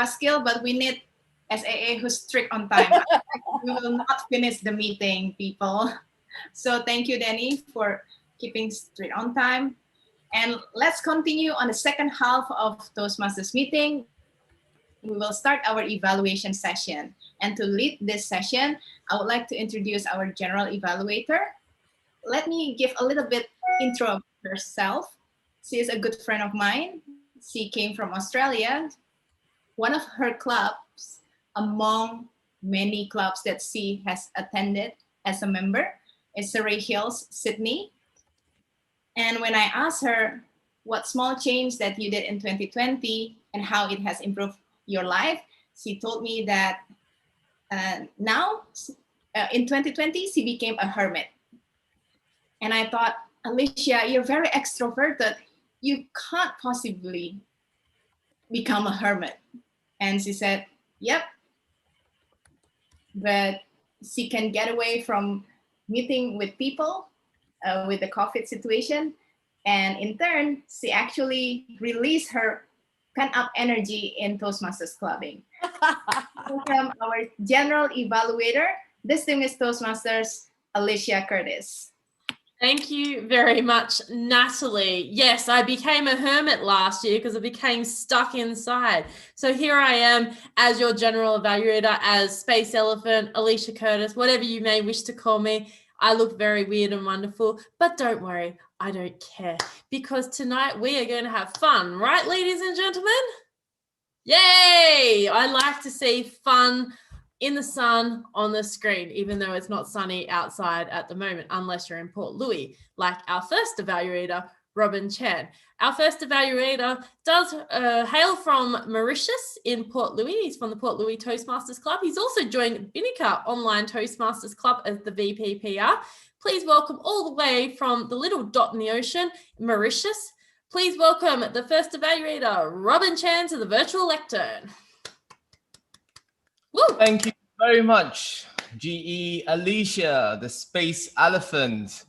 skill, but we need SAA who's strict on time. We will not finish the meeting, people. So thank you, Danny, for keeping straight on time. And let's continue on the second half of Toastmasters meeting. We will start our evaluation session. And to lead this session, I would like to introduce our general evaluator. Let me give a little bit intro of herself. She is a good friend of mine. She came from Australia. One of her clubs, among many clubs that she has attended as a member, is Surrey Hills, Sydney. And when I asked her what small change that you did in 2020 and how it has improved your life, she told me that now in 2020, she became a hermit. And I thought, Alicia, you're very extroverted. You can't possibly become a hermit. And she said, yep, but she can get away from meeting with people with the COVID situation. And in turn, she actually released her pent-up energy in Toastmasters clubbing. Welcome our general evaluator, distinguished Toastmasters, Alicia Curtis. Thank you very much, Natalie. Yes, I became a hermit last year because I became stuck inside. So here I am as your general evaluator, as Space Elephant, Alicia Curtis, whatever you may wish to call me. I look very weird and wonderful, but don't worry, I don't care, because tonight we are going to have fun, right, ladies and gentlemen? Yay! I like to see fun in the sun on the screen, even though it's not sunny outside at the moment, unless you're in Port Louis, like our first evaluator, Robin Chan. Our first evaluator does hail from Mauritius in Port Louis. He's from the Port Louis Toastmasters Club. He's also joined Binnaker Online Toastmasters Club as the VPPR. Please welcome all the way from the little dot in the ocean, Mauritius. Please welcome the first evaluator, Robin Chan, to the virtual lectern. Woo. Thank you very much, GE Alicia, the Space Elephant.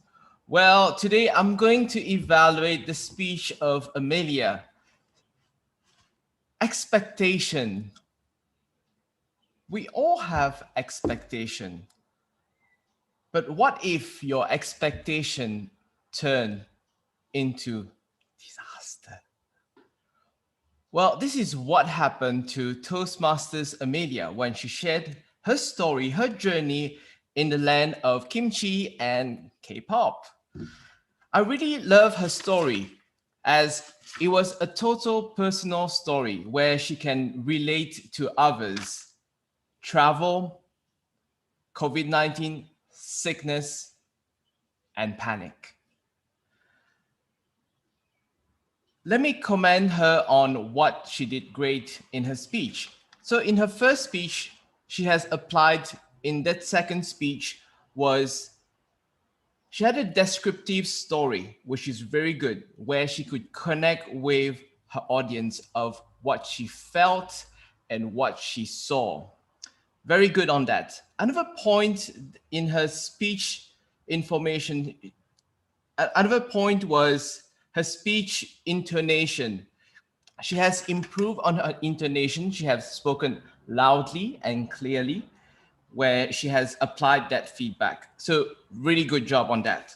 Well, today I'm going to evaluate the speech of Amelia. Expectation. We all have expectation. But what if your expectation turned into disaster? Well, this is what happened to Toastmasters Amelia when she shared her story, her journey in the land of kimchi and K-pop. I really love her story as it was a total personal story where she can relate to others. Travel, COVID-19, sickness, and panic. Let me commend her on what she did great in her speech. So in her first speech, she has applied in that second speech was she had a descriptive story, which is very good, where she could connect with her audience of what she felt and what she saw. Very good on that. Another point in her speech information, another point was her speech intonation. She has improved on her intonation. She has spoken loudly and clearly, where she has applied that feedback. So really good job on that.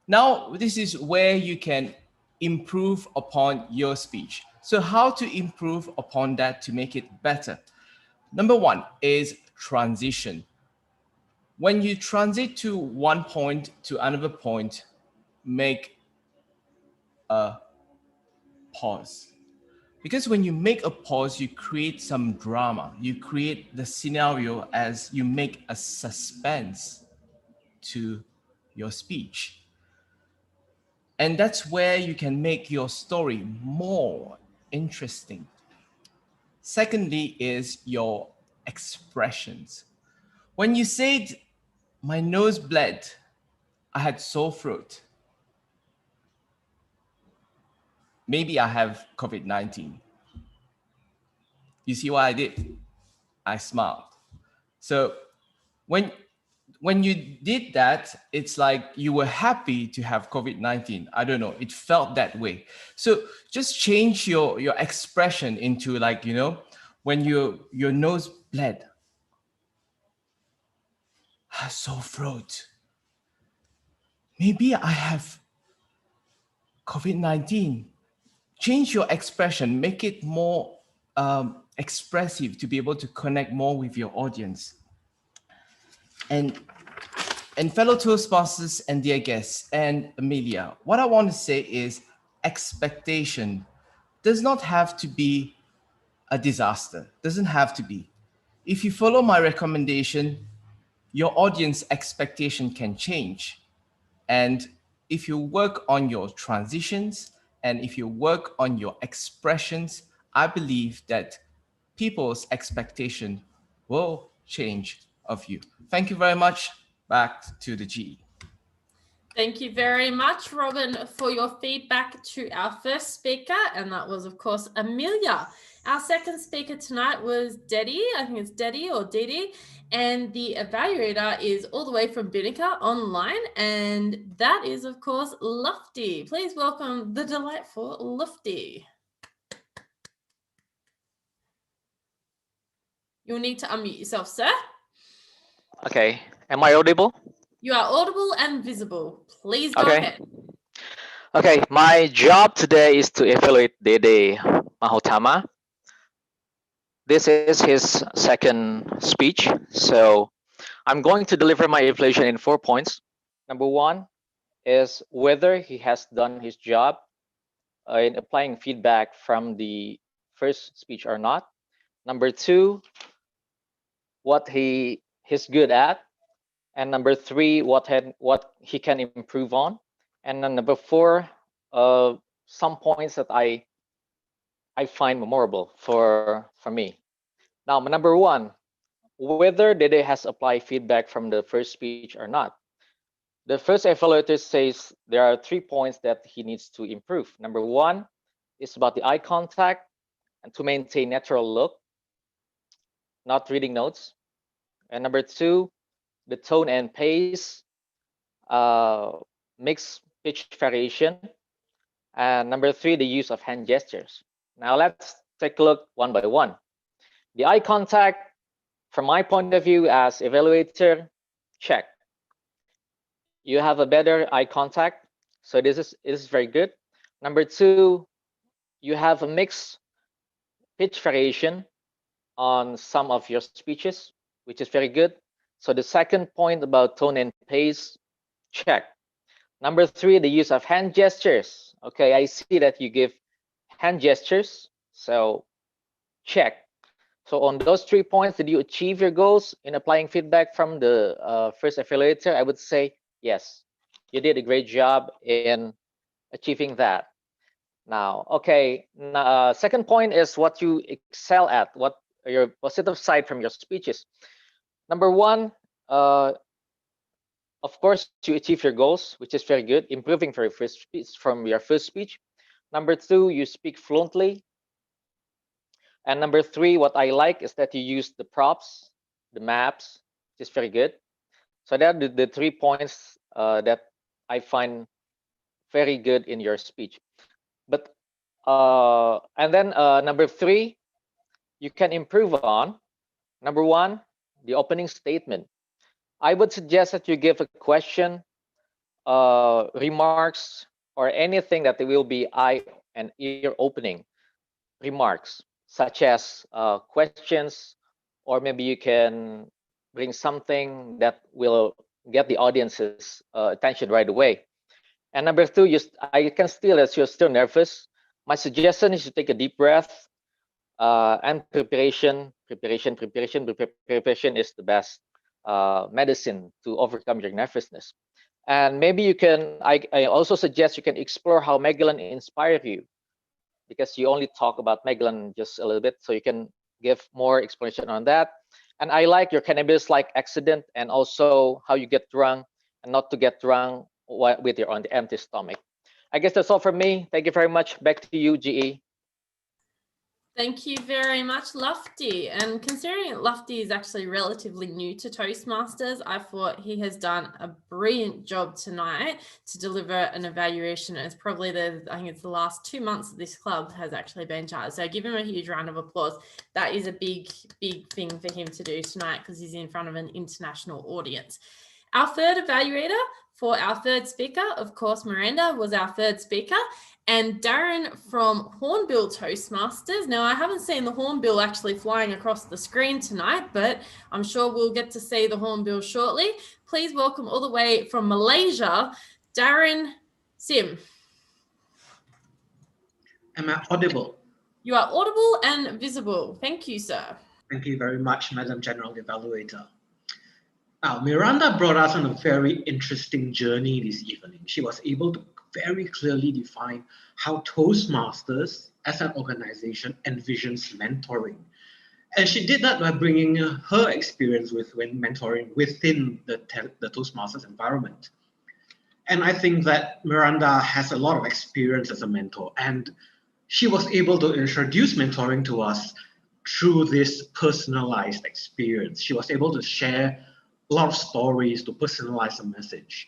Now, this is where you can improve upon your speech. So how to improve upon that to make it better? Number one is transition. When you transit to one point to another point, make a pause. Because when you make a pause, you create some drama. You create the scenario as you make a suspense to your speech. And that's where you can make your story more interesting. Secondly is your expressions. When you said, my nose bled, I had sore throat. Maybe I have COVID-19. You see what I did? I smiled. So when you did that, it's like you were happy to have COVID-19. I don't know, it felt that way. So just change your expression into like, when your nose bled, sore throat. Maybe I have COVID-19. Change your expression, make it more expressive to be able to connect more with your audience. And fellow Toastmasters and dear guests and Amelia, what I want to say is expectation does not have to be a disaster. Doesn't have to be. If you follow my recommendation, your audience expectation can change. And if you work on your transitions and if you work on your expressions, I believe that people's expectation will change of you. Thank you very much. Back to the GE. Thank you very much, Robin, for your feedback to our first speaker. And that was, of course, Amelia. Our second speaker tonight was Dedi. I think it's Dedi or Didi. And the evaluator is all the way from Binnica online. And that is, of course, Lufty. Please welcome the delightful Lufty. You'll need to unmute yourself, sir. Okay. Am I audible? You are audible and visible. Please go ahead. Okay. My job today is to evaluate Dede Mahotama. This is his second speech. So I'm going to deliver my evaluation in 4 points. Number 1 is whether he has done his job in applying feedback from the first speech or not. Number 2, what he's good at. And number 3, what he can improve on. And then number 4, some points that I find memorable for me. Now, number 1, whether Dede has applied feedback from the first speech or not. The first evaluator says there are 3 points that he needs to improve. Number 1 is about the eye contact and to maintain natural look, not reading notes. And number 2, the tone and pace, mixed pitch variation. And number 3, the use of hand gestures. Now let's take a look one by one. The eye contact, from my point of view as evaluator, check. You have a better eye contact, so this is very good. Number 2, you have a mixed pitch variation on some of your speeches, which is very good. So the second point about tone and pace, check. Number 3, the use of hand gestures. Okay, I see that you give hand gestures, so check. So on those 3 points, did you achieve your goals in applying feedback from the first evaluator? I would say yes, you did a great job in achieving that. Now, okay, second point is what you excel at, what are your positive side from your speeches. Number 1, of course, you achieve your goals, which is very good, improving from your first speech. Number 2, you speak fluently. And number 3, what I like is that you use the props, the maps, which is very good. So that are the 3 points that I find very good in your speech. But and then number 3, you can improve on. Number 1, the opening statement. I would suggest that you give a question, remarks, or anything that will be eye and ear opening remarks, such as questions, or maybe you can bring something that will get the audience's attention right away. And number 2, I can still, as you're still nervous, my suggestion is to take a deep breath and preparation is the best medicine to overcome your nervousness. And maybe you can, I also suggest you can explore how Magellan inspired you, because you only talk about Magellan just a little bit, so you can give more explanation on that. And I like your cannabis-like accident, and also how you get drunk and not to get drunk with your on the empty stomach. I guess that's all from me. Thank you very much. Back to you, GE. Thank you very much, Lufty. And considering Lufty is actually relatively new to Toastmasters, I thought he has done a brilliant job tonight to deliver an evaluation. It's probably I think it's the last 2 months that this club has actually been charged. So give him a huge round of applause. That is a big, big thing for him to do tonight because he's in front of an international audience. Our third evaluator for our third speaker, of course, Miranda was our third speaker. And Darren from Hornbill Toastmasters. Now, I haven't seen the Hornbill actually flying across the screen tonight, but I'm sure we'll get to see the Hornbill shortly. Please welcome all the way from Malaysia, Darren Sim. Am I audible? You are audible and visible. Thank you, sir. Thank you very much, Madam General Evaluator. Now, Miranda brought us on a very interesting journey this evening. She was able to very clearly define how Toastmasters as an organization envisions mentoring. And she did that by bringing her experience when mentoring within the Toastmasters environment. And I think that Miranda has a lot of experience as a mentor, and she was able to introduce mentoring to us through this personalized experience. She was able to share a lot of stories to personalize a message.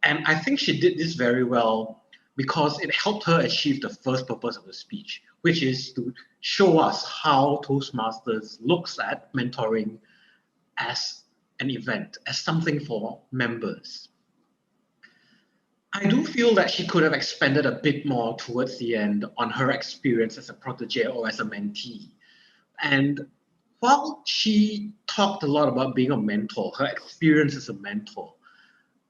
And I think she did this very well because it helped her achieve the first purpose of the speech, which is to show us how Toastmasters looks at mentoring as an event, as something for members. I do feel that she could have expanded a bit more towards the end on her experience as a protege or as a mentee. And while she talked a lot about being a mentor, her experience as a mentor,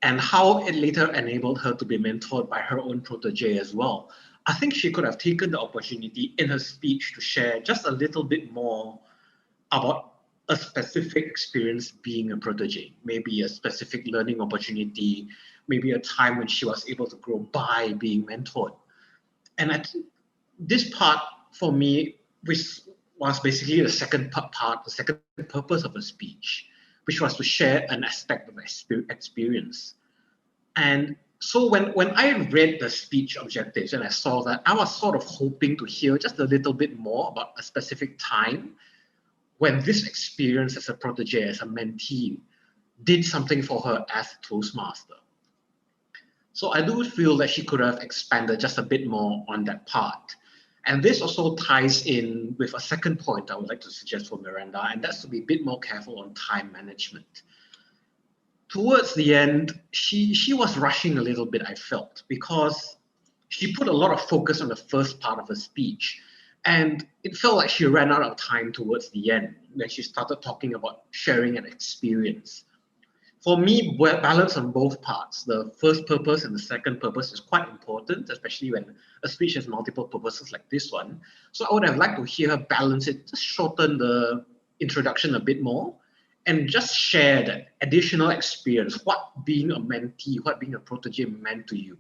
and how it later enabled her to be mentored by her own protege as well, I think she could have taken the opportunity in her speech to share just a little bit more about a specific experience being a protege, maybe a specific learning opportunity, maybe a time when she was able to grow by being mentored. And I think this part for me, which was basically the second part, the second purpose of the speech, which was to share an aspect of experience. And so when I read the speech objectives and I saw that, I was sort of hoping to hear just a little bit more about a specific time when this experience as a protege, as a mentee, did something for her as a Toastmaster. So I do feel that she could have expanded just a bit more on that part. And this also ties in with a second point I would like to suggest for Miranda, and that's to be a bit more careful on time management. Towards the end, she was rushing a little bit, I felt, because she put a lot of focus on the first part of her speech. And it felt like she ran out of time towards the end when she started talking about sharing an experience. For me, balance on both parts, the first purpose and the second purpose, is quite important, especially when a speech has multiple purposes like this one. So I would have liked to hear her balance it, just shorten the introduction a bit more, and just share that additional experience, what being a mentee, what being a protege meant to you,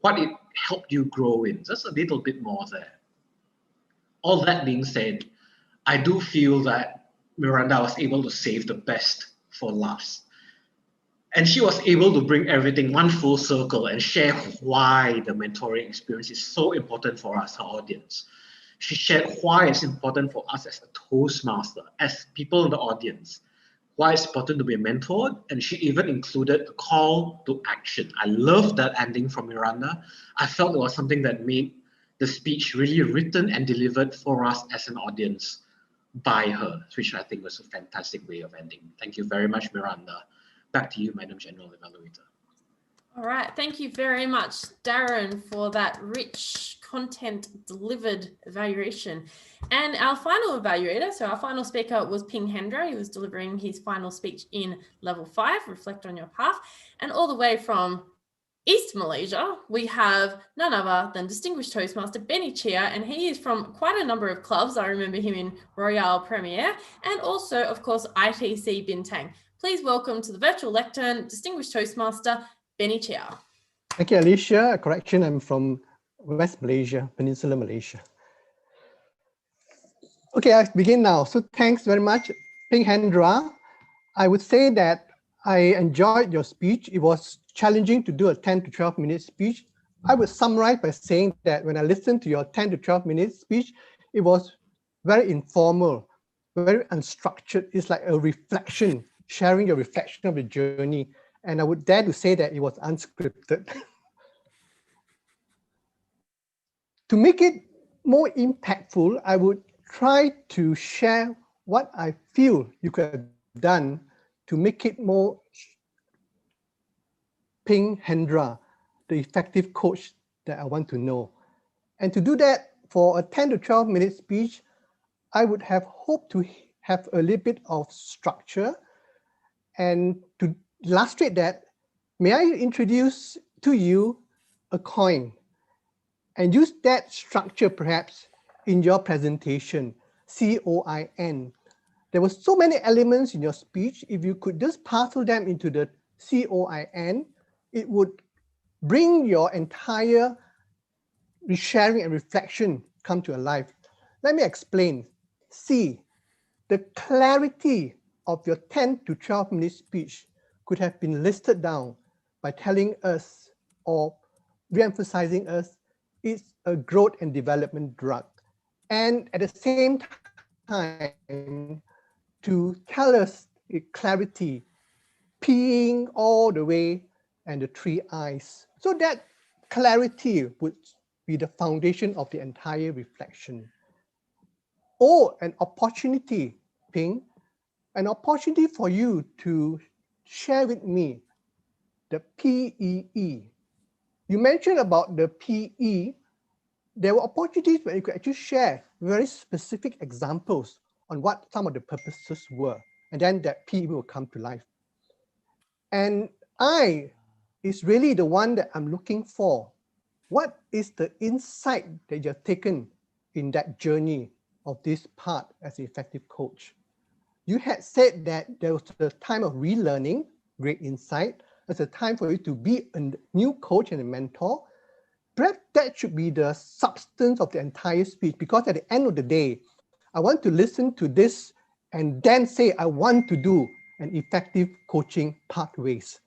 what it helped you grow in, just a little bit more there. All that being said, I do feel that Miranda was able to save the best for last. And she was able to bring everything one full circle and share why the mentoring experience is so important for us, her audience. She shared why it's important for us as a Toastmaster, as people in the audience, why it's important to be mentored, and she even included a call to action. I love that ending from Miranda. I felt it was something that made the speech really written and delivered for us as an audience by her, which I think was a fantastic way of ending. Thank you very much, Miranda. Back to you, Madam General Evaluator. All right, thank you very much, Darren, for that rich content delivered evaluation. And our final evaluator, so our final speaker was Ping Hendra. He was delivering his final speech in level 5, Reflect on Your Path. And all the way from East Malaysia, we have none other than distinguished Toastmaster Benny Chia, and he is from quite a number of clubs. I remember him in Royale Premier, and also, of course, ITC Bintang. Please welcome to the virtual lectern, distinguished Toastmaster Benny Chia. Thank you, Alicia. A correction, I'm from West Malaysia, Peninsular Malaysia. Okay, I begin now. So thanks very much, Ping Hendra. I would say that I enjoyed your speech. It was challenging to do a 10 to 12 minute speech. I would summarize by saying that when I listened to your 10 to 12 minute speech, it was very informal, very unstructured. It's like a reflection, sharing your reflection of the journey. And I would dare to say that it was unscripted. To make it more impactful, I would try to share what I feel you could have done to make it more Ping Hendra, the effective coach that I want to know. And to do that, for a 10 to 12 minute speech, I would have hoped to have a little bit of structure. And to illustrate that, may I introduce to you a coin and use that structure perhaps in your presentation, COIN. There were so many elements in your speech. If you could just parcel them into the COIN, it would bring your entire sharing and reflection come to life. Let me explain. C, the clarity of your 10 to 12 minute speech could have been listed down by telling us or re-emphasizing us it's a growth and development drug. And at the same time, to tell us clarity, peeing all the way and the 3 eyes. So that clarity would be the foundation of the entire reflection. Or an opportunity, Ping, an opportunity for you to share with me the PEE. You mentioned about the PE. There were opportunities where you could actually share very specific examples on what some of the purposes were, and then that PE will come to life. And I is really the one that I'm looking for. What is the insight that you've taken in that journey of this part as an effective coach? You had said that there was a time of relearning, great insight. There's a time for you to be a new coach and a mentor. Perhaps that should be the substance of the entire speech, because at the end of the day, I want to listen to this and then say, I want to do an effective coaching pathways.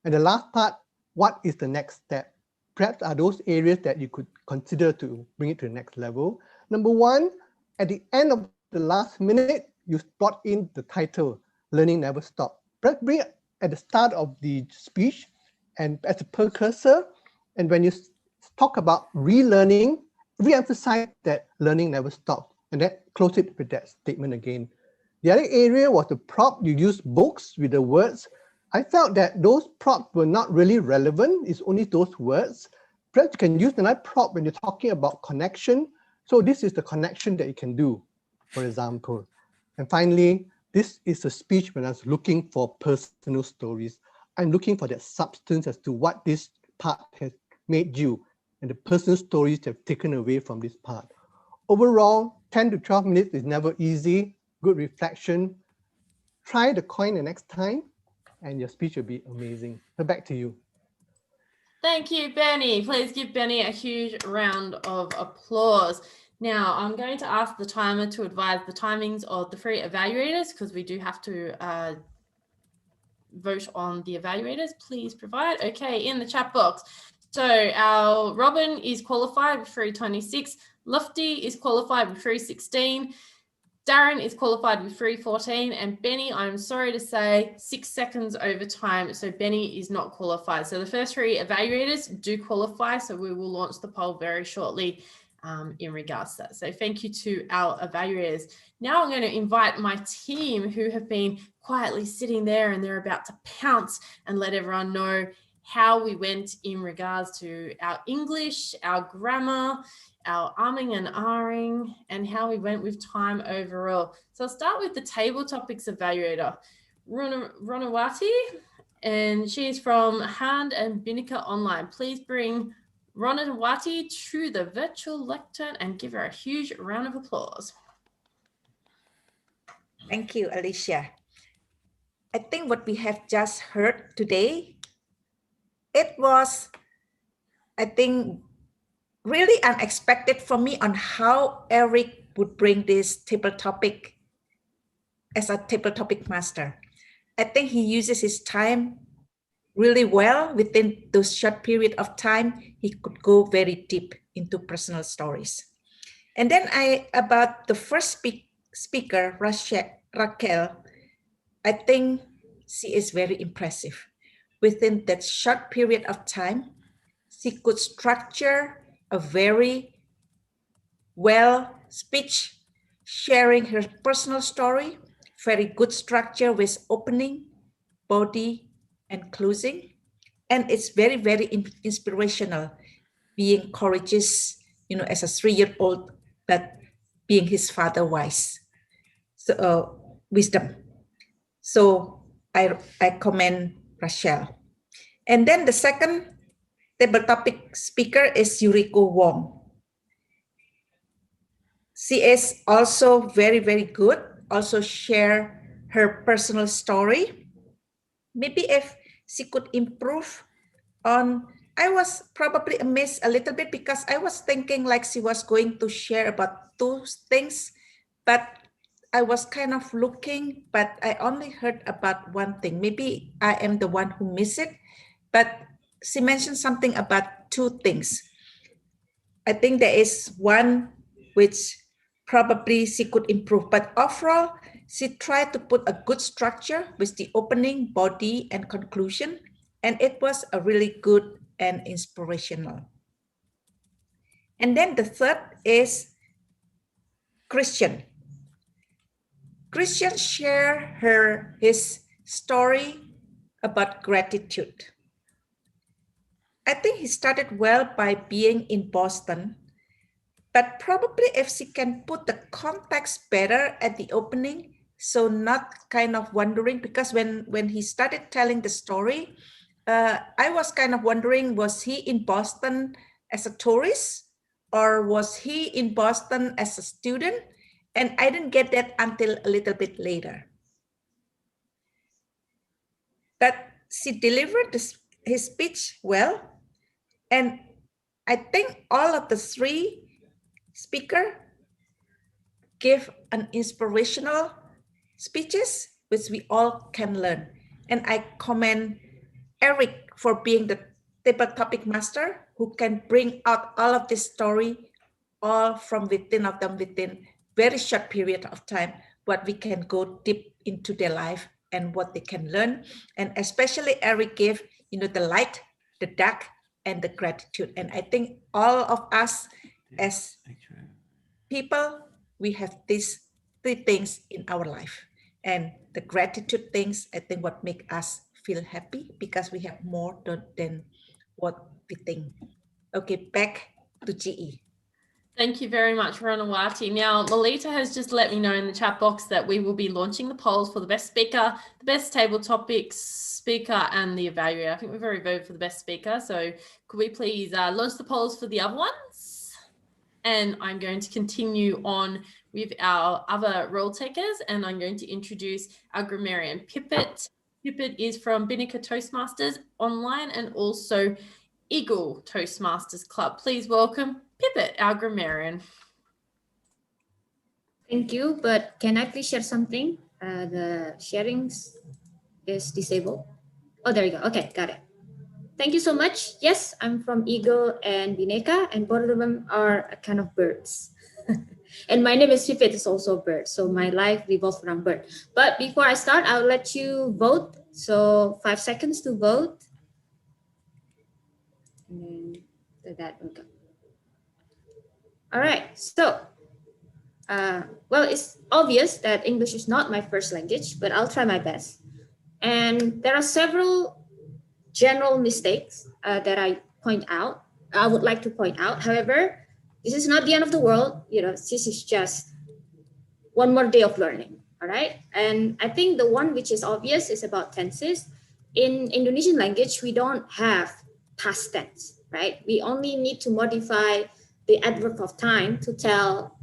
And the last part, what is the next step? Perhaps are those areas that you could consider to bring it to the next level. Number one, at the end of the last minute, you brought in the title, Learning Never Stop. Perhaps bring it at the start of the speech and as a precursor. And when you talk about relearning, re-emphasize that learning never stops. And then close it with that statement again. The other area was the prop. You use books with the words. I felt that those props were not really relevant. It's only those words. Perhaps you can use another prop when you're talking about connection. So this is the connection that you can do, for example. And finally, this is a speech when I was looking for personal stories. I'm looking for that substance as to what this part has made you and the personal stories that have taken away from this part. Overall, 10 to 12 minutes is never easy. Good reflection. Try the coin the next time and your speech will be amazing. So back to you. Thank you, Benny. Please give Benny a huge round of applause. Now, I'm going to ask the timer to advise the timings of the 3 evaluators, because we do have to vote on the evaluators. Please provide. Okay, in the chat box. So our Robin is qualified with 3:26. Lufty is qualified with 3:16. Darren is qualified with 3:14, and Benny, I'm sorry to say, 6 seconds over time. So Benny is not qualified. So the first 3 evaluators do qualify. So we will launch the poll very shortly in regards to that. So thank you to our evaluators. Now I'm going to invite my team who have been quietly sitting there, and they're about to pounce and let everyone know how we went in regards to our English, our grammar, our arming and ahhing, and how we went with time overall. So I'll start with the table topics evaluator, Ronawati, and she's from Hand and Binnica Online. Please bring Ronawati to the virtual lectern and give her a huge round of applause. Thank you, Alicia. I think what we have just heard today, it was, I think, really unexpected for me on how Eric would bring this table topic as a table topic master. I think he uses his time really well. Within those short period of time, he could go very deep into personal stories. And then about the first speaker, Raquel, I think she is very impressive. Within that short period of time, she could structure a very well speech, sharing her personal story, very good structure with opening, body, and closing. And it's very, very inspirational, being courageous, as a 3-year-old, but being his father wise. So wisdom. So I commend Rachel. And then the second table topic speaker is Yuriko Wong. She is also very, very good. Also share her personal story. Maybe if she could improve on, I was probably amazed a little bit because I was thinking like she was going to share about 2 things, but I was kind of looking, but I only heard about 1 thing. Maybe I am the one who missed it, but she mentioned something about 2 things. I think there is one which probably she could improve, but overall, she tried to put a good structure with the opening, body, and conclusion, and it was a really good and inspirational. And then the third is Christian. Christian shared his story about gratitude. I think he started well by being in Boston, but probably if she can put the context better at the opening, so not kind of wondering, because when he started telling the story, I was kind of wondering, was he in Boston as a tourist or was he in Boston as a student? And I didn't get that until a little bit later. But she delivered his speech well. And I think all of the 3 speakers give an inspirational speeches, which we all can learn. And I commend Eric for being the table topic master who can bring out all of this story, all from within of them within very short period of time, what we can go deep into their life and what they can learn. And especially Eric gave, the light, the dark, and the gratitude. And I think all of us as people, we have these 3 things in our life. And the gratitude things, I think what make us feel happy because we have more than what we think. Okay, back to GE. Thank you very much, Ranawati. Now, Melita has just let me know in the chat box that we will be launching the polls for the best speaker, the best table topics speaker, and the evaluator. I think we've already voted for the best speaker. So could we please launch the polls for the other ones? And I'm going to continue on with our other role takers, and I'm going to introduce our grammarian, Pipit. Pipit is from Binnaker Toastmasters online and also Eagle Toastmasters Club. Please welcome Pipit, our grammarian. Thank you, but can I please share something? The sharing is disabled. Oh, there you go. Okay, got it. Thank you so much. Yes, I'm from Eagle and Binnaker, and both of them are a kind of birds. And my name is Pipit, is also a bird. So my life revolves around bird. But before I start, I'll let you vote. So 5 seconds to vote. And then that will go. All right, so, well, it's obvious that English is not my first language, but I'll try my best. And there are several general mistakes that I would like to point out. However, this is not the end of the world. This is just one more day of learning, all right? And I think the one which is obvious is about tenses. In Indonesian language, we don't have past tense, right? We only need to modify the adverb of time to tell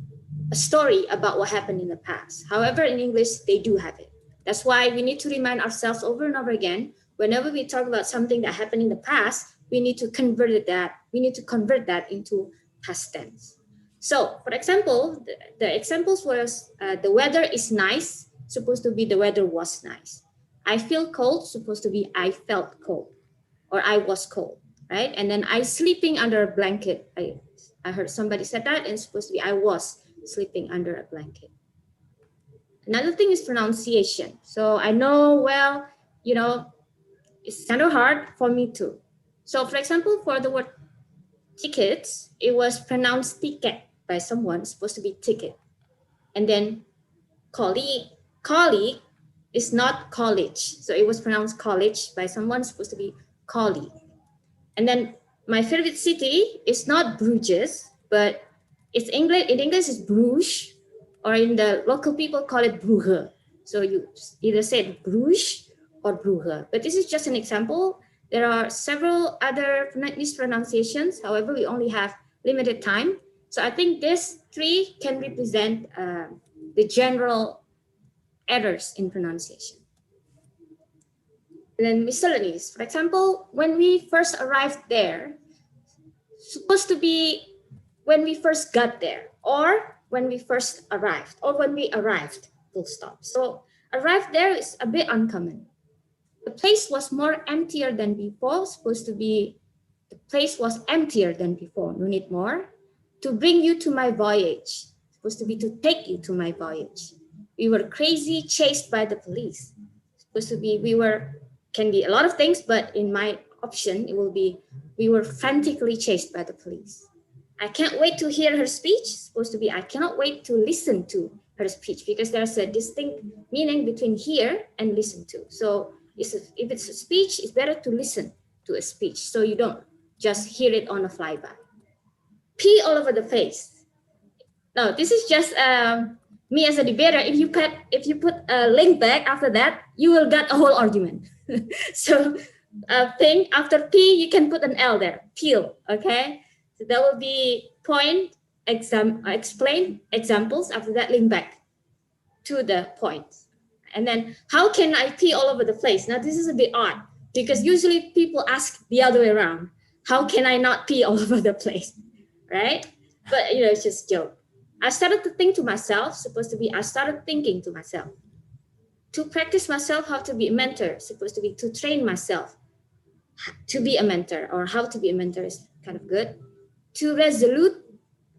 a story about what happened in the past. However, in English, they do have it. That's why we need to remind ourselves over and over again, whenever we talk about something that happened in the past, we need to convert that into past tense. So, for example, the examples was the weather is nice, supposed to be the weather was nice. I feel cold, supposed to be I felt cold, or I was cold, right? And then I sleeping under a blanket. I heard somebody said that, and it's supposed to be I was sleeping under a blanket. Another thing is pronunciation. So I know, well, you know, it's kind of hard for me too. So for example, for the word tickets, it was pronounced ticket by someone, it's supposed to be ticket. And then colleague is not college. So it was pronounced college by someone, it's supposed to be colleague. And then my favorite city is not Bruges, but it's English. In English, it's Bruges, or in the local people call it Brugge. So you either say Bruges or Brugge. But this is just an example. There are several other mispronunciations. However, we only have limited time. So I think these three can represent the general errors in pronunciation. And then miscellaneous. For example, when we first arrived there, supposed to be when we first got there, or when we first arrived, or when we arrived, full stop. So arrived there is a bit uncommon. The place was more emptier than before, supposed to be the place was emptier than before, no need more. To bring you to my voyage, supposed to be to take you to my voyage. We were crazy, chased by the police. Supposed to be can be a lot of things, but in my option, it will be we were frantically chased by the police. I can't wait to hear her speech. Supposed to be I cannot wait to listen to her speech, because there's a distinct meaning between hear and listen to. So if it's a speech, it's better to listen to a speech, so you don't just hear it on a flyby. Pee all over the place. No, this is just me as a debater. If you put a link back after that, you will get a whole argument. So thing after P, you can put an L there. Peel. Okay. So that will be point explain examples. After that, link back to the point. And then how can I pee all over the place? Now this is a bit odd, because usually people ask the other way around. How can I not pee all over the place? Right? But you know, it's just a joke. I started to think to myself, I started thinking to myself, to practice myself how to be a mentor, supposed to be to train myself to be a mentor, or how to be a mentor is kind of good. To resolute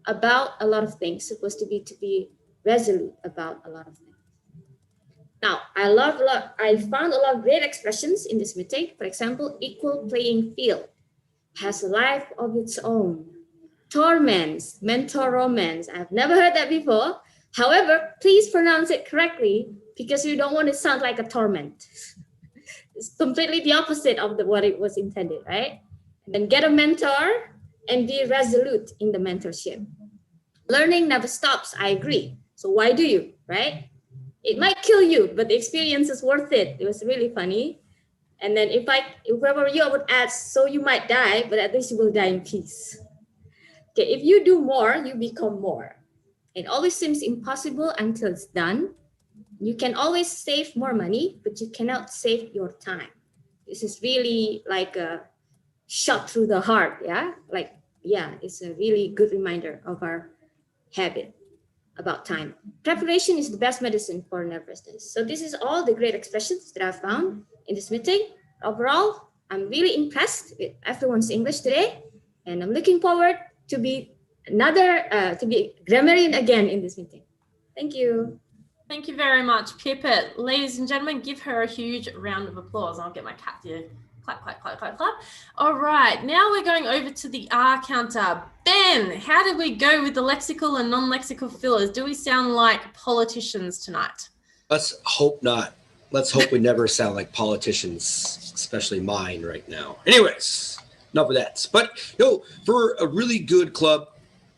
about a lot of things, supposed to be resolute about a lot of things. Now, I found a lot of great expressions in this meeting. For example, equal playing field, has a life of its own. Torments, mentor romance. I've never heard that before. However, please pronounce it correctly, because you don't want to sound like a torment. It's completely the opposite of what it was intended, right? And then get a mentor and be resolute in the mentorship. Learning never stops, I agree. So why do you, right? It might kill you, but the experience is worth it. It was really funny. And then if I were you, I would add, so you might die, but at least you will die in peace. Okay, if you do more, you become more. It always seems impossible until it's done. You can always save more money, but you cannot save your time. This is really like a shot through the heart, yeah? Like, yeah, it's a really good reminder of our habit about time. Preparation is the best medicine for nervousness. So this is all the great expressions that I found in this meeting. Overall, I'm really impressed with everyone's English today, and I'm looking forward to be grammarian again in this meeting. Thank you. Thank you very much, Pipit. Ladies and gentlemen, give her a huge round of applause. I'll get my cat here. Clap, clap, clap, clap, clap. All right, now we're going over to the R counter. Ben, how did we go with the lexical and non-lexical fillers? Do we sound like politicians tonight? Let's hope not. Let's hope we never sound like politicians, especially mine right now. Anyways, enough of that. But no, for a really good club,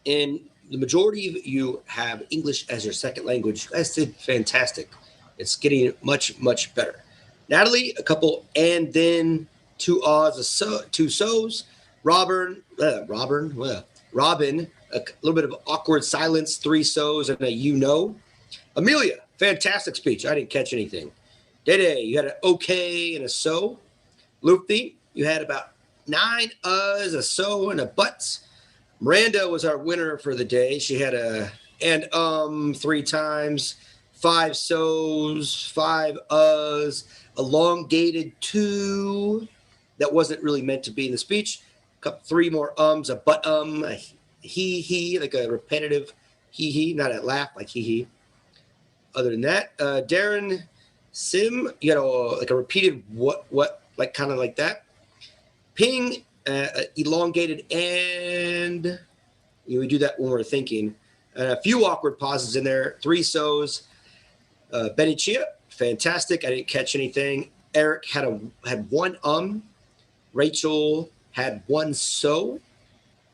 and the majority of you have English as your second language, you guys did fantastic. It's getting much, much better. Natalie, a couple and then two ahs, two so's. Robin, a little bit of awkward silence, three so's and a you know. Amelia, fantastic speech. I didn't catch anything. Dede, you had an okay and a so. Luffy, you had about 9 uhs, a so, and a but. Miranda was our winner for the day. She had a and 3 times, 5 so's, 5 uhs, elongated 2 that wasn't really meant to be in the speech. 3 more ums, a but he, like a repetitive he, not a laugh, like he. Other than that, Darren Sim, you know, like a repeated what, like kind of like that. Ping, elongated, and we do that when we're thinking. A few awkward pauses in there. 3 so's. Benny Chia, fantastic. I didn't catch anything. Eric had 1 Rachel had 1 so.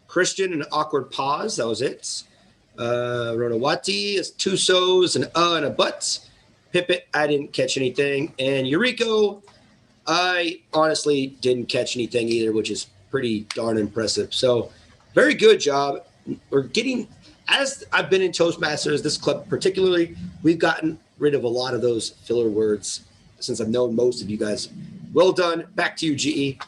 Christian, an awkward pause. That was it. Ronawati is 2 so's, an and a but. Pippet, I didn't catch anything. And Eureka, I honestly didn't catch anything either, which is pretty darn impressive. So very good job. We're getting, as I've been in Toastmasters, this club particularly, we've gotten rid of a lot of those filler words since I've known most of you guys. Well done. Back to you, GE.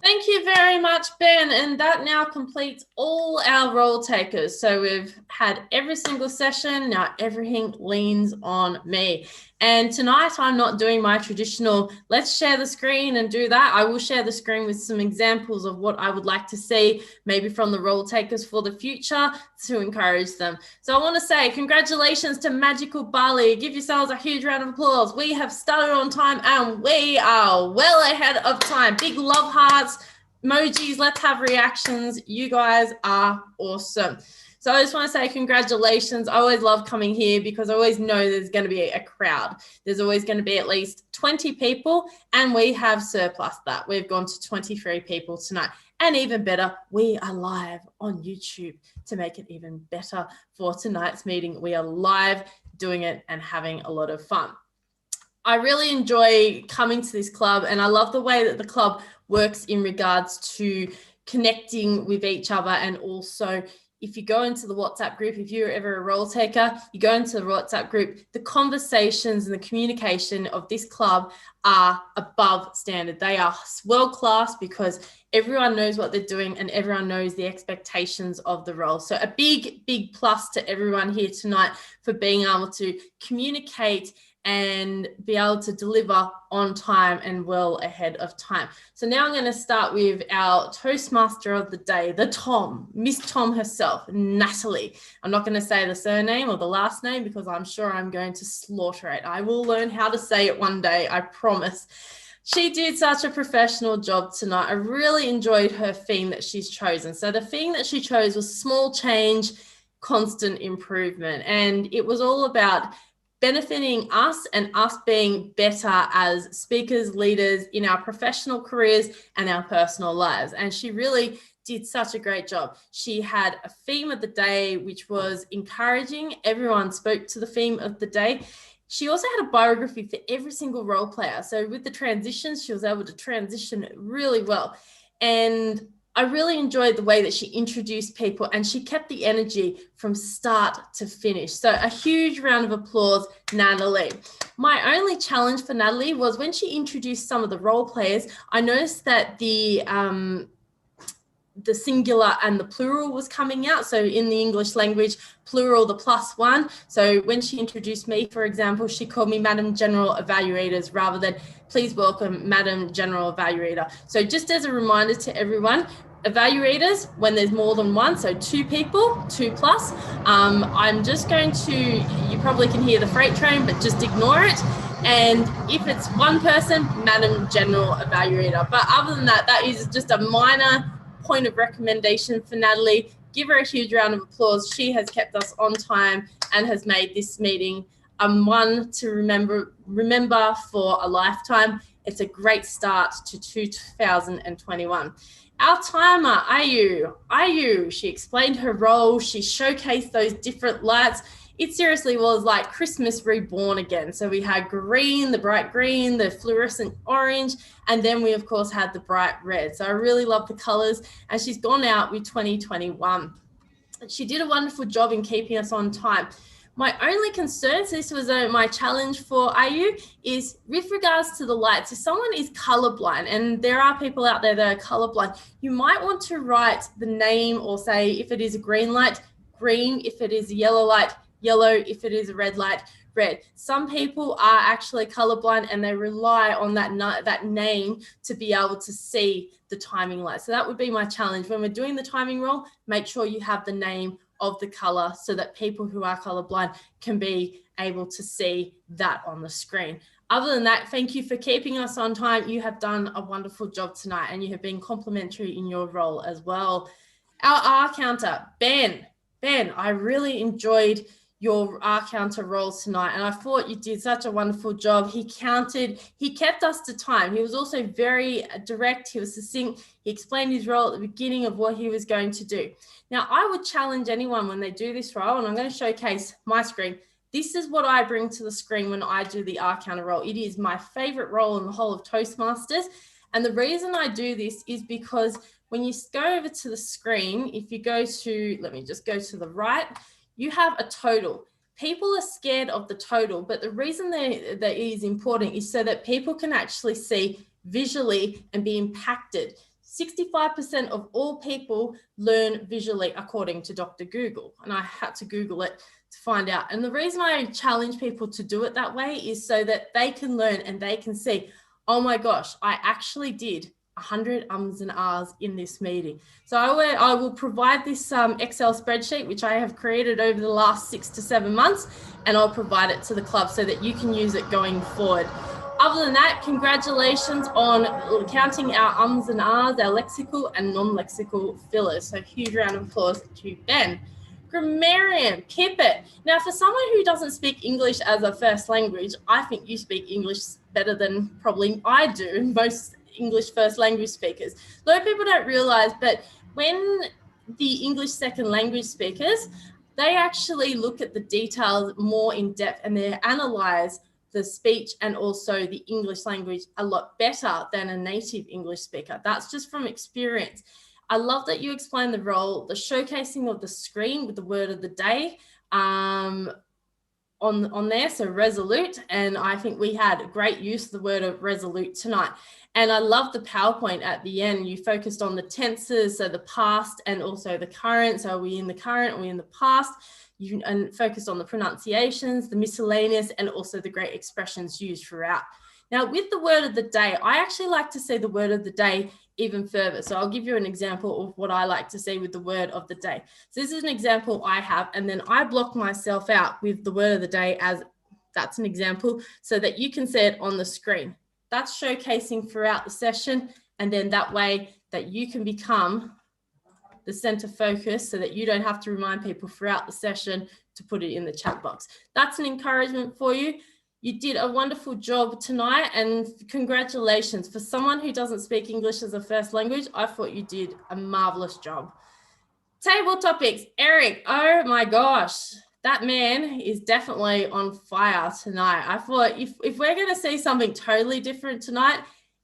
Thank you very much, Ben. And that now completes all our role takers. So we've had every single session. Now everything leans on me. And tonight I'm not doing my traditional, let's share the screen and do that. I will share the screen with some examples of what I would like to see, maybe from the role takers for the future, to encourage them. So I want to say congratulations to Magical Bali. Give yourselves a huge round of applause. We have started on time and we are well ahead of time. Big love hearts, emojis, let's have reactions. You guys are awesome. So I just want to say congratulations. I always love coming here because I always know there's going to be a crowd. There's always going to be at least 20 people, and we have surpassed that. We've gone to 23 people tonight. And even better, we are live on YouTube to make it even better for tonight's meeting. We are live doing it and having a lot of fun. I really enjoy coming to this club, and I love the way that the club works in regards to connecting with each other. And also, if you go into the WhatsApp group, if you're ever a role taker, you go into the WhatsApp group, the conversations and the communication of this club are above standard. They are world-class because everyone knows what they're doing and everyone knows the expectations of the role. So a big, big plus to everyone here tonight for being able to communicate and be able to deliver on time and well ahead of time. So now I'm going to start with our Toastmaster of the day, the Tom, Miss Tom herself, Natalie. I'm not going to say the surname or the last name because I'm sure I'm going to slaughter it. I will learn how to say it one day, I promise. She did such a professional job tonight. I really enjoyed her theme that she's chosen. So the theme that she chose was small change, constant improvement. And it was all about benefiting us and us being better as speakers, leaders in our professional careers and our personal lives. And she really did such a great job. She had a theme of the day, which was encouraging. Everyone spoke to the theme of the day. She also had a biography for every single role player. So with the transitions, she was able to transition really well. And I really enjoyed the way that she introduced people and she kept the energy from start to finish. So a huge round of applause, Natalie. My only challenge for Natalie was when she introduced some of the role players, I noticed that the singular and the plural was coming out. So in the English language, plural, the +1. So when she introduced me, for example, she called me Madam General Evaluators rather than please welcome Madam General Evaluator. So just as a reminder to everyone, evaluators, when there's more than one, so 2 people, 2+, I'm just going to, you probably can hear the freight train, but just ignore it. And if it's one person, Madam General Evaluator. But other than that, that is just a minor point of recommendation for Natalie. Give her a huge round of applause. She has kept us on time and has made this meeting one to remember for a lifetime. It's a great start to 2021. Our timer, Ayu, she explained her role. She showcased those different lights. It seriously was like Christmas reborn again. So we had green, the bright green, the fluorescent orange, and then we of course had the bright red. So I really love the colors, and she's gone out with 2021. She did a wonderful job in keeping us on time. My only concern, so this was my challenge for Ayu, is with regards to the lights. If someone is colorblind, and there are people out there that are colorblind, you might want to write the name or say if it is a green light, green, if it is a yellow light, yellow, if it is a red light, red. Some people are actually colorblind and they rely on that name to be able to see the timing light. So that would be my challenge. When we're doing the timing roll, make sure you have the name of the color so that people who are colorblind can be able to see that on the screen. Other than that, thank you for keeping us on time. You have done a wonderful job tonight and you have been complimentary in your role as well. Our R counter, Ben, I really enjoyed your R counter roles tonight and I thought you did such a wonderful job. He counted, he kept us to time. He was also very direct, he was succinct. He explained his role at the beginning of what he was going to do. Now, I would challenge anyone when they do this role, and I'm going to showcase my screen. This is what I bring to the screen when I do the R counter role. It is my favorite role in the whole of Toastmasters. And the reason I do this is because when you go over to the screen, if you go to, let me just go to the right, you have a total. People are scared of the total, but the reason that it is important is so that people can actually see visually and be impacted. 65% of all people learn visually, according to Dr. Google. And I had to Google it to find out. And the reason I challenge people to do it that way is so that they can learn and they can see, oh my gosh, I actually did 100 ums and ahs in this meeting. So I will provide this Excel spreadsheet, which I have created over the last 6 to 7 months, and I'll provide it to the club so that you can use it going forward. Other than that, congratulations on counting our ums and ahs, our lexical and non-lexical fillers. So huge round of applause to Ben. Grammarian, keep it. Now, for someone who doesn't speak English as a first language, I think you speak English better than probably I do, most English first language speakers. A lot of people don't realize, but when the English second language speakers, they actually look at the details more in depth and they analyze the speech and also the English language a lot better than a native English speaker. That's just from experience. I love that you explained the role, the showcasing of the screen with the word of the day on there, so resolute. And I think we had great use of the word of resolute tonight. And I love the PowerPoint at the end. You focused on the tenses, so the past and also the current. So are we in the current, are we in the past? And focused on the pronunciations, the miscellaneous, and also the great expressions used throughout. Now, with the word of the day, I actually like to see the word of the day even further. So I'll give you an example of what I like to see with the word of the day. So this is an example I have, and then I block myself out with the word of the day as that's an example so that you can see it on the screen. That's showcasing throughout the session, and then that way that you can become the center focus so that you don't have to remind people throughout the session to put it in the chat box. That's an encouragement for you. You did a wonderful job tonight and congratulations. For someone who doesn't speak English as a first language, I thought you did a marvelous job. Table topics, Eric, oh my gosh, that man is definitely on fire tonight. I thought if we're gonna see something totally different tonight,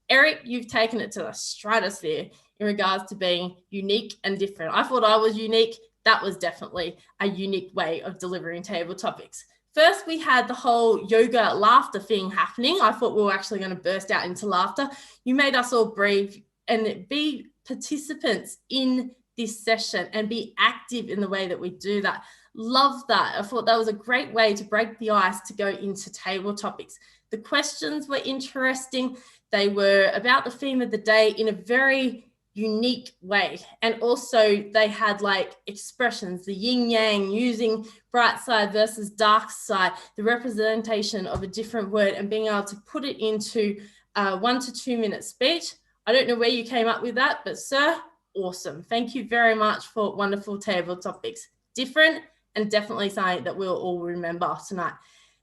Eric, you've taken it to the stratosphere in regards to being unique and different. I thought I was unique. That was definitely a unique way of delivering table topics. First, we had the whole yoga laughter thing happening. I thought we were actually going to burst out into laughter. You made us all breathe and be participants in this session and be active in the way that we do that. Love that. I thought that was a great way to break the ice to go into table topics. The questions were interesting. They were about the theme of the day in a very unique way, and also they had like expressions, the yin yang, using bright side versus dark side, the representation of a different word and being able to put it into a 1 to 2 minute speech. I don't know where you came up with that, but sir, awesome. Thank you very much for wonderful table topics. Different and definitely something that we'll all remember tonight.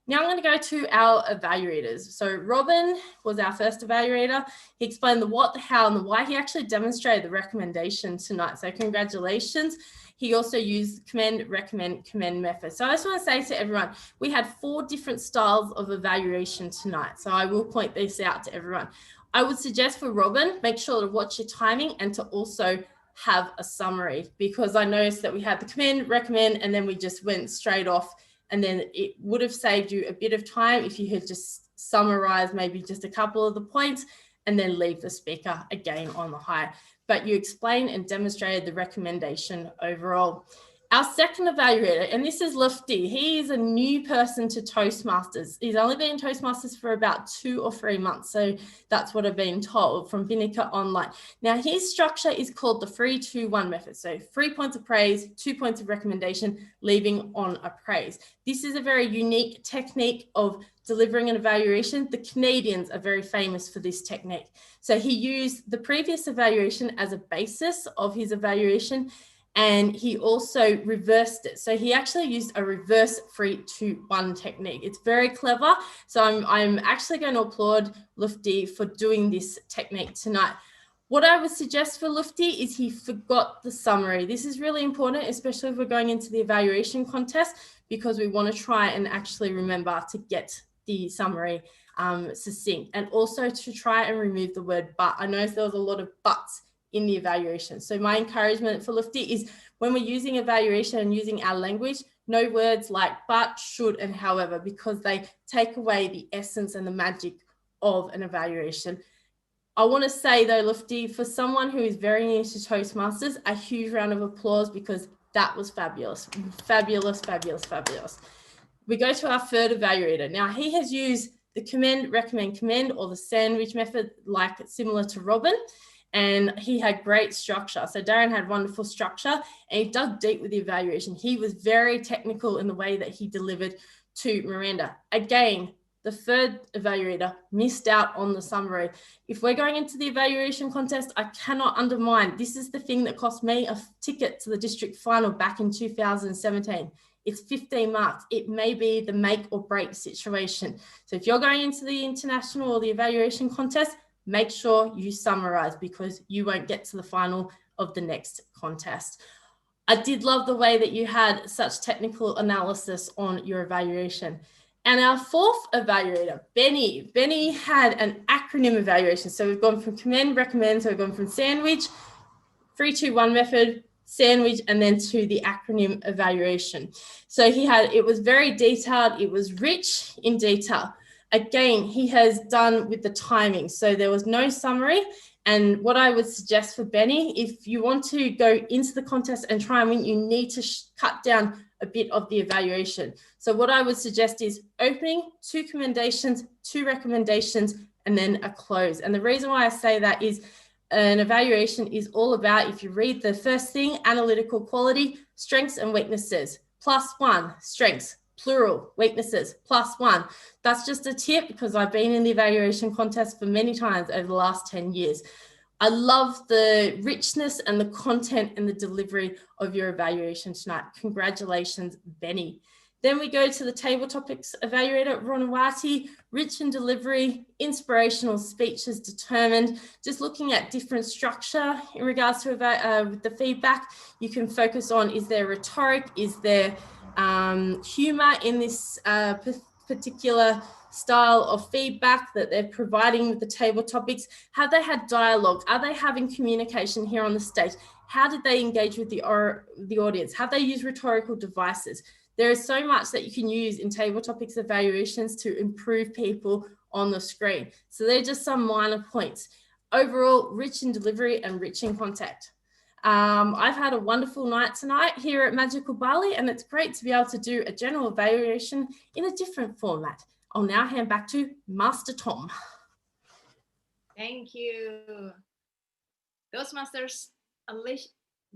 Now I'm going to go to our evaluators. So Robin was our first evaluator. He explained the what, the how, and the why. He actually demonstrated the recommendation tonight. So congratulations. He also used commend, recommend, commend method. So I just want to say to everyone, we had 4 different styles of evaluation tonight. So I will point this out to everyone. I would suggest for Robin, make sure to watch your timing and to also have a summary, because I noticed that we had the commend, recommend, and then we just went straight off. And then it would have saved you a bit of time if you had just summarized maybe just a couple of the points and then leave the speaker again on the high. But you explained and demonstrated the recommendation overall. Our second evaluator, and this is Lufti. He is a new person to Toastmasters. He's only been in Toastmasters for about 2 or 3 months. So that's what I've been told from Vinica Online. Now, his structure is called the 3-2-1 method. So 3 points of praise, 2 points of recommendation, leaving on a praise. This is a very unique technique of delivering an evaluation. The Canadians are very famous for this technique. So he used the previous evaluation as a basis of his evaluation, and he also reversed it. So he actually used a reverse 3-2-1 technique. It's very clever. So I'm actually going to applaud Lufti for doing this technique tonight. What I would suggest for Lufti is he forgot the summary. This is really important, especially if we're going into the evaluation contest, because we want to try and actually remember to get the summary succinct, and also to try and remove the word but. I noticed there was a lot of buts in the evaluation. So my encouragement for Lufti is when we're using evaluation and using our language, no words like but, should, and however, because they take away the essence and the magic of an evaluation. I want to say though, Lufti, for someone who is very new to Toastmasters, a huge round of applause, because that was fabulous. Fabulous, fabulous, fabulous. We go to our third evaluator. Now he has used the commend, recommend, commend, or the sandwich method, like similar to Robin. And he had great structure. So Darren had wonderful structure, and he dug deep with the evaluation. He was very technical in the way that he delivered to Miranda. Again, the third evaluator missed out on the summary. If we're going into the evaluation contest, I cannot undermine. This is the thing that cost me a ticket to the district final back in 2017. It's 15 marks. It may be the make or break situation. So if you're going into the international or the evaluation contest, make sure you summarize, because you won't get to the final of the next contest. I did love the way that you had such technical analysis on your evaluation. And our fourth evaluator, Benny. Benny had an acronym evaluation. So we've gone from commend, recommend, so we've gone from sandwich, 3-2-1 method, sandwich, and then to the acronym evaluation. So it was very detailed. It was rich in detail. Again, he has done with the timing. So there was no summary. And what I would suggest for Benny, if you want to go into the contest and try and win, you need to cut down a bit of the evaluation. So what I would suggest is opening, 2 commendations, 2 recommendations, and then a close. And the reason why I say that is an evaluation is all about, if you read the first thing, analytical quality, strengths and weaknesses, +1, strengths, plural, weaknesses, +1. That's just a tip, because I've been in the evaluation contest for many times over the last 10 years. I love the richness and the content and the delivery of your evaluation tonight. Congratulations, Benny. Then we go to the table topics evaluator, Ronawati, rich in delivery, inspirational speeches determined, just looking at different structure in regards to the feedback. You can focus on, is there rhetoric, is there humor in this particular style of feedback that they're providing with the table topics? Have they had dialogue? Are they having communication here on the stage? How did they engage with the audience? Have they used rhetorical devices? There is so much that you can use in table topics evaluations to improve people on the screen. So they're just some minor points. Overall, rich in delivery and rich in content. I've had a wonderful night tonight here at Magical Bali, and it's great to be able to do a general evaluation in a different format. I'll now hand back to Master Tom. Thank you. Toastmasters,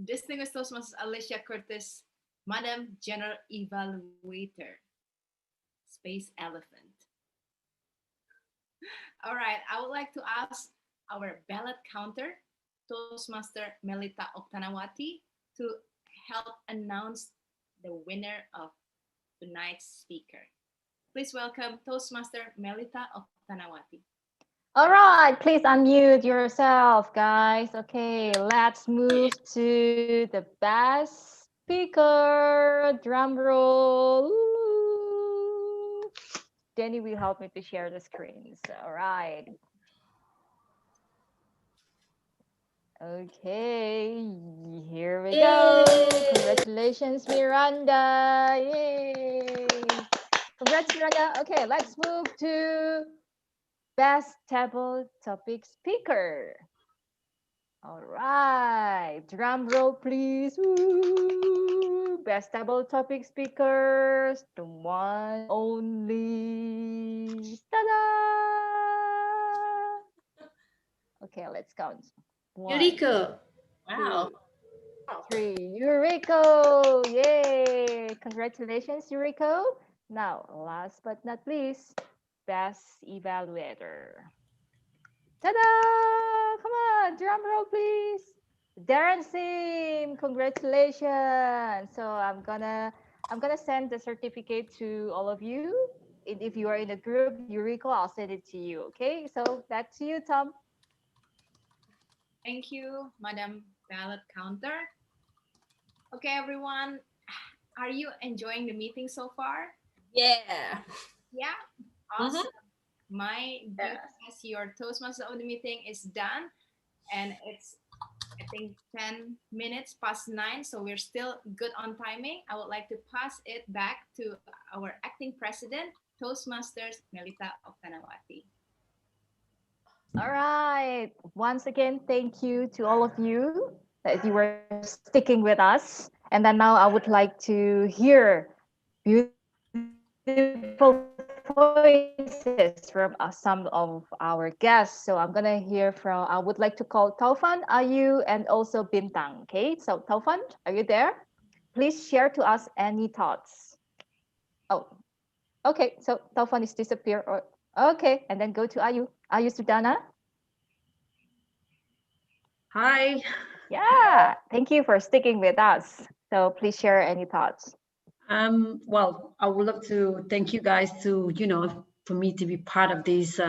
distinguished Toastmasters Alicia Curtis, Madam General Evaluator, Space Elephant. All right, I would like to ask our ballot counter, Toastmaster Melita Oktanawati, to help announce the winner of tonight's speaker. Please welcome Toastmaster Melita Oktanawati. All right, please unmute yourself, guys. Okay, let's move to the best speaker. Drum roll. Ooh. Danny will help me to share the screens. All right. Okay, here we go. Congratulations, Miranda. Yay. Congrats, Miranda. Okay, let's move to best table topic speaker. All right, drum roll, please. Woo! Best table topic speakers, the one only. Ta-da! Okay, let's count. One, Yuriko. Wow. three. Yuriko! Yay! Congratulations, Yuriko. Now, last but not least, best evaluator. Ta-da! Come on, drum roll, please. Darren Sim, congratulations. So I'm gonna send the certificate to all of you. If you are in a group, Yuriko, I'll send it to you. Okay, so back to you, Tom. Thank you, Madam Ballot Counter. Okay, everyone, are you enjoying the meeting so far? Yeah. Yeah, awesome. My duty as your Toastmaster of the meeting is done, and it's, I think, 10 minutes past 9, so we're still good on timing. I would like to pass it back to our acting president, Toastmasters Melita Oktanawati. All right. Once again, thank you to all of you that you were sticking with us. And then now I would like to hear beautiful voices from some of our guests. So I'm gonna hear from. I would like to call Taufan, Ayu, and also Bintang. Okay. So Taufan, are you there? Please share to us any thoughts. Oh, okay. So Taufan is disappear. Or okay, and then go to Ayu. Ayu Sudana. Hi. Yeah, thank you for sticking with us. So please share any thoughts. Well, I would love to thank you guys to, for me to be part of this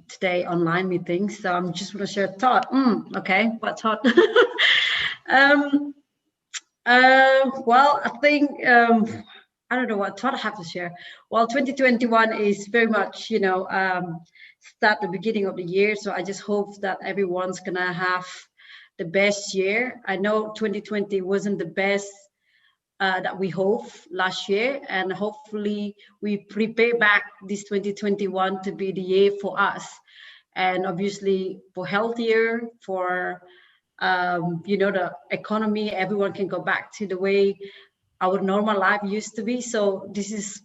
today online meeting. So I'm just want to share a thought. Okay, what thought? Well, I think I don't know what thought I have to share. Well, 2021 is very much, start the beginning of the year. So I just hope that everyone's gonna have the best year. I know 2020 wasn't the best that we hope last year, and hopefully we prepare back this 2021 to be the year for us, and obviously for healthier, for the economy, everyone can go back to the way our normal life used to be. So this is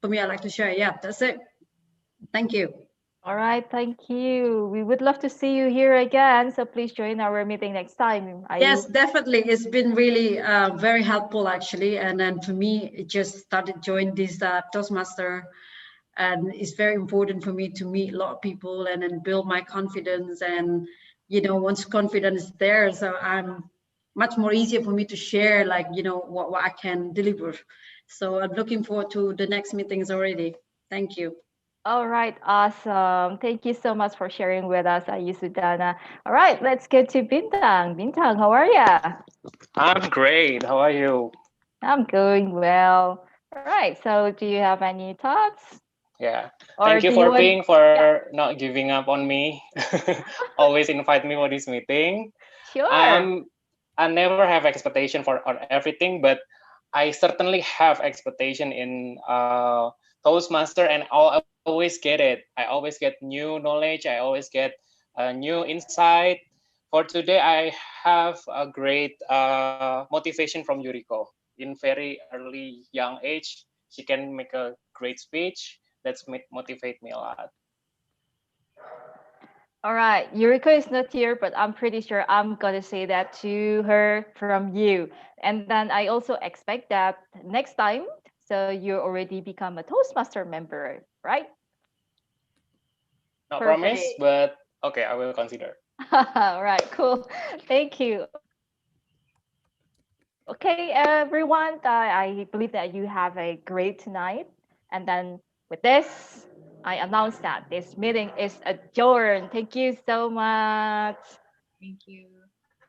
for me, I like to share. Yeah, that's it. Thank you. All right, thank you. We would love to see you here again. So please join our meeting next time. Yes, definitely. It's been really very helpful actually. And then for me, it just started join this Toastmaster, and it's very important for me to meet a lot of people and then build my confidence. And once confidence is there, so I'm much more easier for me to share, like what I can deliver. So I'm looking forward to the next meetings already. Thank you. All right, awesome. Thank you so much for sharing with us, Ayu Sudana. All right, let's get to Bintang. Bintang, how are you? I'm great. How are you? I'm going well. All right, so do you have any thoughts? Yeah. Or Thank you do for want- being for not giving up on me. Always invite me for this meeting. Sure. I never have expectation for on everything, but I certainly have expectation in Toastmaster, and I'll always get it. I always get new knowledge. I always get a new insight. For today, I have a great motivation from Yuriko. In very early young age, she can make a great speech. That's motivate me a lot. All right, Yuriko is not here, but I'm pretty sure I'm gonna say that to her from you. And then I also expect that next time, so you already become a Toastmaster member, right? Not promise, but okay, I will consider. All right, cool. Thank you. Okay, everyone, I believe that you have a great night. And then with this, I announce that this meeting is adjourned. Thank you so much. Thank you.